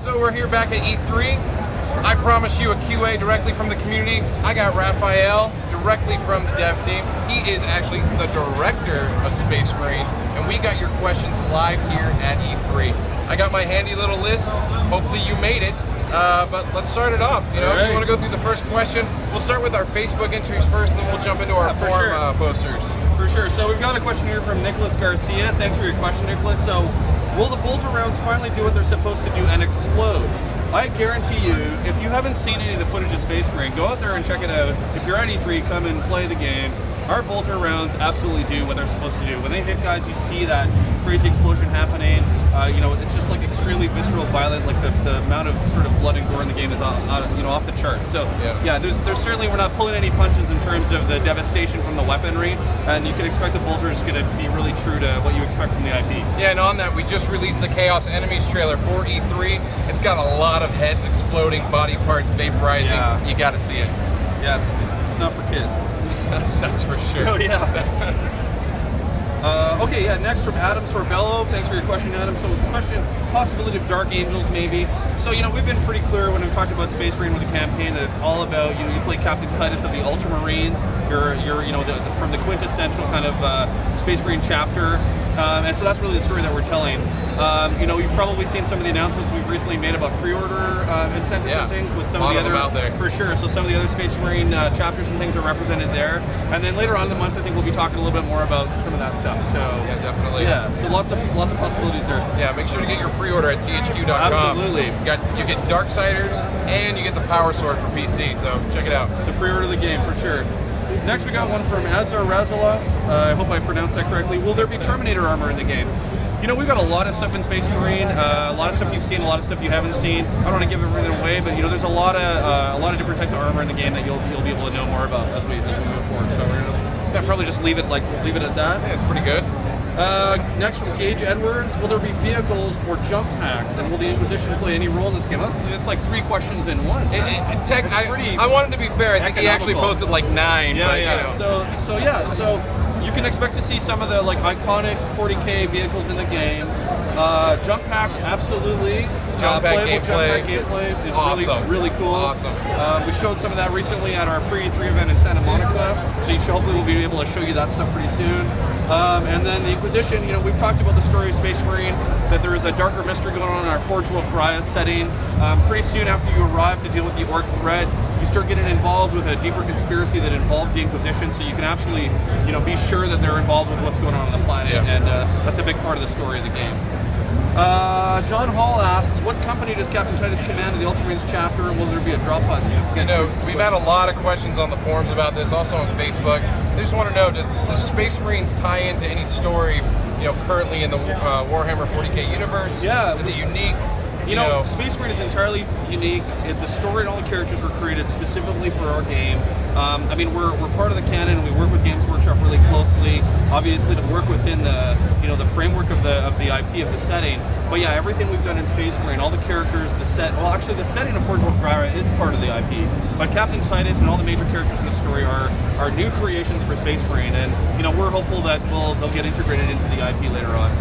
So we're here back at E3. I promise you a QA directly from the community. I got Raphael directly from the dev team. He is actually the director of Space Marine, and we got your questions live here at E3. I got my handy little list. Hopefully you made it. But let's start it off. You know, if you want to go through the first question, we'll start with our Facebook entries first, and then we'll jump into our forum posters. For sure. So we've got a question here from Nicholas Garcia. Thanks for your question, Nicholas. So, will the bolter rounds finally do what they're supposed to do and explode? I guarantee you, if you haven't seen any of the footage of Space Marine, go out there and check it out. If you're at E3, come and play the game. Our bolter rounds absolutely do what they're supposed to do. When they hit guys, you see that crazy explosion happening. You know, it's just like extremely visceral, violent. Like the amount of sort of blood and gore in the game is off the charts. So yeah, there's certainly, we're not pulling any punches in terms of the devastation from the weaponry, and you can expect the bolter is going to be really true to what you expect from the IP. Yeah, and on that, we just released the Chaos Enemies trailer for E3. It's got a lot of heads exploding, body parts vaporizing. Yeah. You got to see it. Yeah, it's not for kids. That's for sure. Oh yeah. Okay, yeah, next from Adam Sorbello. Thanks for your question, Adam. So question, possibility of Dark Angels maybe. So, you know, we've been pretty clear when we've talked about Space Marine with the campaign that it's all about, you know, you play Captain Titus of the Ultramarines, you're you know, from the quintessential kind of Space Marine chapter, and so that's really the story that we're telling. You know, you've probably seen some of the announcements we've recently made about pre-order incentives and things with some of the other, out there. For sure. So some of the other Space Marine chapters and things are represented there, and then later on in the month, I think we'll be talking a little bit more about some of that stuff. So yeah, definitely. Yeah, so lots of possibilities there. Yeah, make sure to get your pre-order at thq.com. Absolutely. You get Darksiders and you get the Power Sword for PC. So check it out. So pre-order the game for sure. Next, we got one from Azar Razilov. I hope I pronounced that correctly. Will there be Terminator armor in the game? You know, we've got a lot of stuff in Space Marine, a lot of stuff you've seen, a lot of stuff you haven't seen. I don't want to give everything away, but you know, there's a lot of different types of armor in the game that you'll be able to know more about as we move forward. So we're gonna probably just leave it at that. Yeah, it's pretty good. Next from Gage Edwards, will there be vehicles or jump packs, and will the Inquisition play any role in this game? It's like 3 questions in one. I wanted to be fair. I think he actually posted like 9. Yeah, but, yeah. You know. So you can expect to see some of the like iconic 40K vehicles in the game. Jump packs, absolutely. Playable jump pack gameplay is awesome. really cool. Awesome. We showed some of that recently at our pre-E3 event in Santa Monica, so hopefully we'll be able to show you that stuff pretty soon. And then the Inquisition, you know, we've talked about the story of Space Marine, that there is a darker mystery going on in our Forge World Pariah setting. Pretty soon after you arrive to deal with the Orc threat, you start getting involved with a deeper conspiracy that involves the Inquisition, so you can absolutely, you know, be sure that they're involved with what's going on the planet, and that's a big part of the story of the game. John Hall asks, what company does Captain Titus command in the Ultramarines chapter, and will there be a drop pod scene? You know, we've had a lot of questions on the forums about this, also on Facebook. I just want to know, does Space Marines tie into any story, you know, currently in the Warhammer 40K universe? Yeah. Is it unique? You know, Space Marine is entirely unique. The story and all the characters were created specifically for our game. I mean, we're part of the canon, and we work with Games Workshop really closely, obviously to work within the, you know, the framework of the IP of the setting. But yeah, everything we've done in Space Marine, all the characters, the setting of Forge World Pariah is part of the IP. But Captain Titus and all the major characters in the story are new creations for Space Marine, and you know, we're hopeful that they'll get integrated into the IP later on.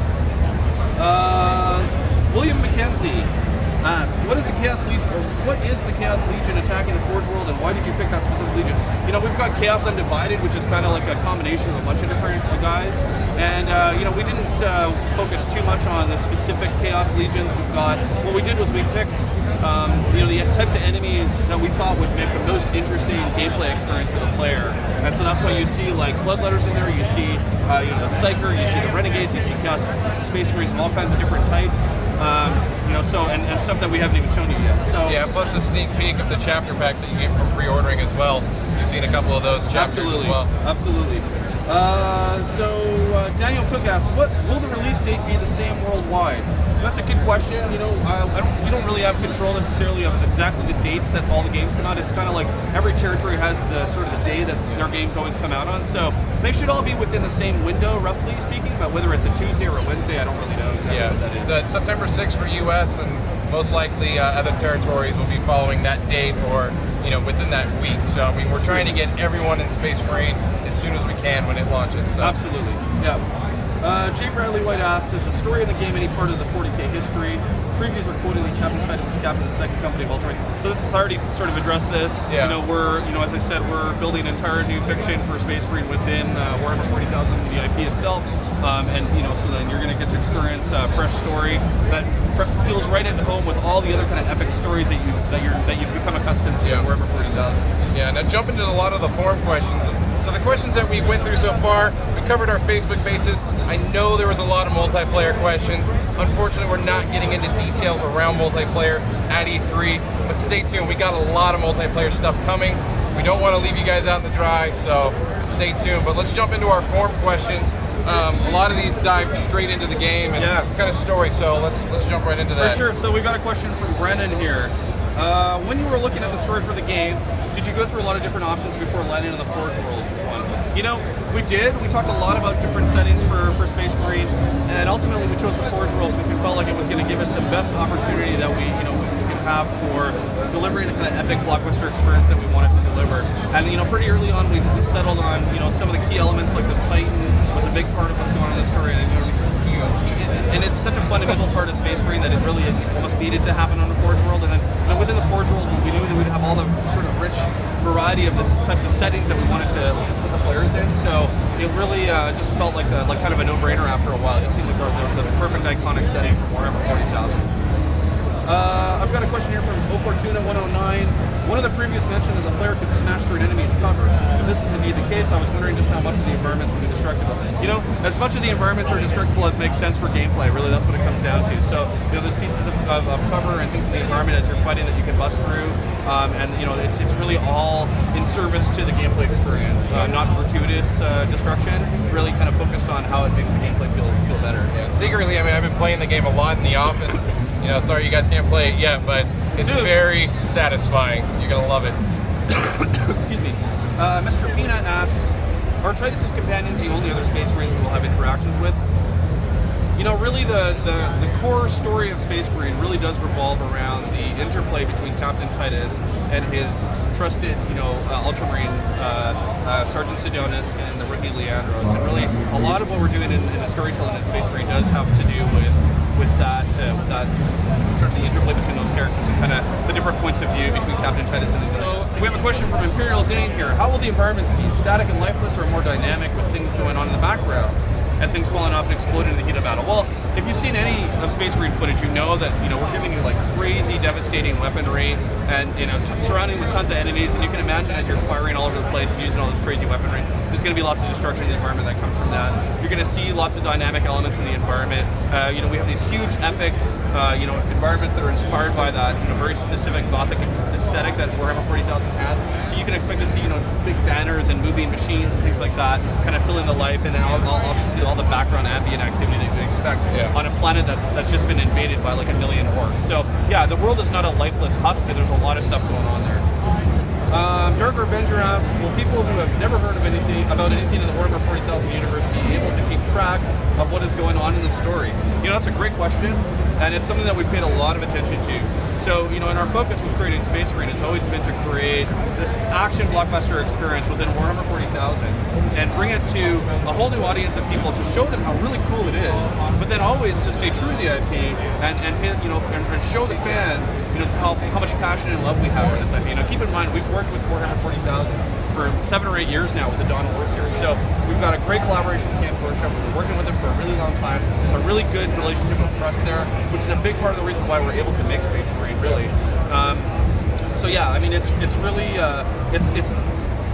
William McKenzie asked, what is the Chaos Legion attacking the Forge World, and why did you pick that specific Legion? You know, we've got Chaos Undivided, which is kind of like a combination of a bunch of different guys, and you know, we didn't focus too much on the specific Chaos Legions we've got. What we did was we picked you know, the types of enemies that we thought would make the most interesting gameplay experience for the player, and so that's why you see like Bloodletters in there, you see you know, the Psyker, you see the Renegades, you see Chaos Space Marines of all kinds of different types. You know, so and stuff that we haven't even shown you yet. So yeah, plus a sneak peek of the chapter packs that you get from pre-ordering as well. You've seen a couple of those chapters as well. Absolutely. So Daniel Cook asks, what will the release date be the same worldwide? That's a good question. You know, we don't really have control necessarily of exactly the dates that all the games come out. It's kind of like every territory has the sort of the day that their games always come out on. So they should all be within the same window, roughly speaking. But whether it's a Tuesday or a Wednesday, I don't really know exactly what that is. So it's September 6th for US, and most likely other territories will be following that date or, you know, within that week. So I mean, we're trying to get everyone in Space Marine as soon as we can when it launches. So. Absolutely. Yeah. Jay Bradley White asks, is the story of the game any part of the 40K history? previews are quoting that Captain Titus is captain of the second company of Ultramarine. So this has already sort of addressed this. Yeah. As I said, we're building an entire new fiction for Space Marine within Warhammer 40,000, the IP itself. So then you're going to get to experience a fresh story that feels right at home with all the other kind of epic stories that you've become accustomed to in Warhammer 40,000. Yeah, now jump into a lot of the forum questions. So the questions that we went through so far, we covered our Facebook bases. I know there was a lot of multiplayer questions. Unfortunately, we're not getting into details around multiplayer at E3, but stay tuned. We got a lot of multiplayer stuff coming. We don't want to leave you guys out in the dry, so stay tuned. But let's jump into our forum questions. A lot of these dive straight into the game and kind of story, so let's jump right into that. For sure. So we've got a question from Brennan here. When you were looking at the story for the game, did you go through a lot of different options before landing on the Forge World one? We did. We talked a lot about different settings for Space Marine, and ultimately we chose the Forge World because we felt like it was going to give us the best opportunity that we could have for delivering the kind of epic blockbuster experience that we wanted to deliver. And pretty early on we settled on some of the key elements, like the Titan was a big part of what's going on in the story, and it's such a fundamental part of Space Marine that it really almost needed to happen on the Forge World. And then within the Forge World, we knew that we'd have all the sort of rich variety of the types of settings that we wanted to put the players in. So it really just felt like kind of a no-brainer after a while. It just seemed like the perfect iconic setting for Warhammer 40,000. I've got a question here from O4Tuna109. One of the previous mentioned that the player could smash through an enemy's cover. If this is indeed the case, I was wondering just how much of the environments would be destructible. As much of the environments are destructible as makes sense for gameplay. Really, that's what it comes down to. So, there's pieces of cover and things in the environment as you're fighting that you can bust through. It's really all in service to the gameplay experience, not gratuitous destruction. Really kind of focused on how it makes the gameplay feel better. Yeah, secretly, I've been playing the game a lot in the office. Sorry you guys can't play it yet, but it's very satisfying. You're gonna love it. Excuse me. Mr. Peanut asks, are Titus's companions the only other Space Marines we will have interactions with? Really the core story of Space Marine really does revolve around the interplay between Captain Titus and his trusted, Ultramarines, Sergeant Sidonis and the rookie Leandros. And really, a lot of what we're doing in the storytelling in Space Marine does have to do with that sort of the interplay between those characters and kind of the different points of view between Captain Titus and these. So we have a question from Imperial Dane here. How will the environments be? Static and lifeless, or more dynamic with things going on in the background and things falling off and exploding in the heat of battle? Well, if you've seen any of Space Marine footage, you know that we're giving you like crazy, devastating weaponry, and surrounding with tons of enemies. And you can imagine as you're firing all over the place and using all this crazy weaponry, there's going to be lots of destruction in the environment that comes from that. You're going to see lots of dynamic elements in the environment. We have these huge, epic, environments that are inspired by that, very specific Gothic aesthetic that Warhammer 40,000 has. So you can expect to see, big banners and moving machines and things like that, kind of filling the life, and then obviously all the background ambient activity that you would expect on a planet that's just been invaded by like a million orcs. So yeah, the world is not a lifeless husk. There's a lot of stuff going on there. Dark Revenger asks, will people who have never heard of anything in the Warhammer 40,000 universe be able to keep track of what is going on in the story? That's a great question, and it's something that we've paid a lot of attention to. So, in our focus with creating Space Marine has always been to create this action blockbuster experience within Warhammer 40,000 and bring it to a whole new audience of people to show them how really cool it is, but then always to stay true to the IP and show the fans, how much passion and love we have for this IP. Keep in mind, we've worked with Warhammer 40,000 for 7 or 8 years now with the Dawn War series. So we've got a great collaboration with Games Workshop. We've been working with them for a really long time. There's a really good relationship of trust there, which is a big part of the reason why we're able to make Space Marine, really.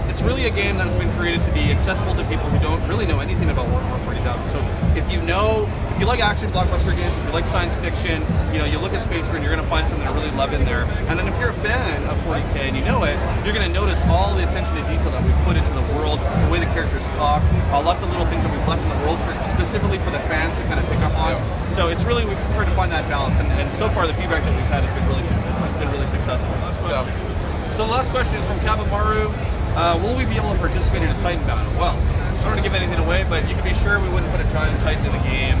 It's really a game that's been created to be accessible to people who don't really know anything about Warhammer 40,000. So if you like action blockbuster games, if you like science fiction, you look at Space Marine, you're going to find something to really love in there. And then if you're a fan of 40K and you know it, you're going to notice all the attention to detail that we've put into the world, the way the characters talk, lots of little things that we've left in the world specifically for the fans to kind of pick up on. So it's really, we've tried to find that balance, and so far the feedback that we've had has been really successful. So the last question is from Kabamaru. Will we be able to participate in a Titan battle? Well, I don't want to give anything away, but you can be sure we wouldn't put a giant Titan in the game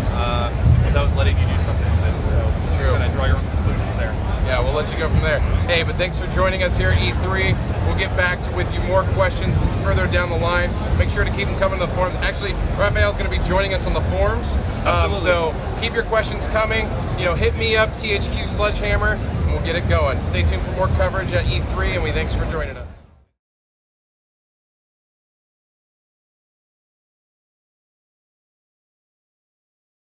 without letting you do something with it. So true. Kind of draw your own conclusions there. Yeah, we'll let you go from there. Hey, but thanks for joining us here at E3. We'll get back with you more questions further down the line. Make sure to keep them coming to the forums. Actually, Raphael's going to be joining us on the forums. So keep your questions coming. Hit me up, THQ Sledgehammer, and we'll get it going. Stay tuned for more coverage at E3, and we thanks for joining us.